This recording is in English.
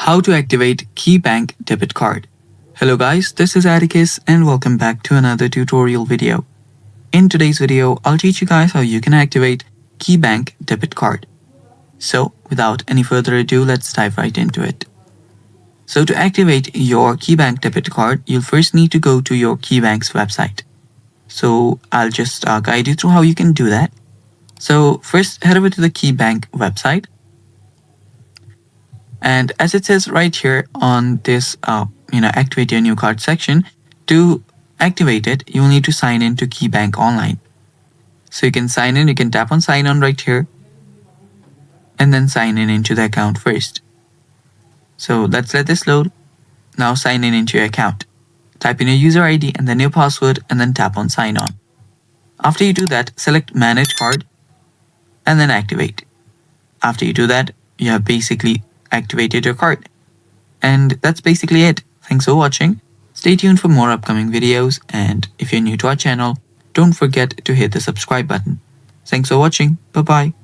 How to activate KeyBank Debit Card. Hello guys, this is Atticus and welcome back to another tutorial video. In today's video, I'll teach you guys how you can activate KeyBank Debit Card. So without any further ado, let's dive right into it. So to activate your KeyBank Debit Card, you'll first need to go to your KeyBank's website. So I'll just guide you through how you can do that. So first head over to the KeyBank website. And as it says right here on this, activate your new card section, to activate it, you'll need to sign in to KeyBank Online. So you can sign in, you can tap on sign on right here and then sign in into the account first. So let's let this load. Now sign in into your account. Type in your user ID and then your password and then tap on sign on. After you do that, select manage card and then activate. After you do that, you have basically activated your card. And that's basically it. Thanks for watching. Stay tuned for more upcoming videos, and if you're new to our channel, don't forget to hit the subscribe button. Thanks for watching. Bye bye.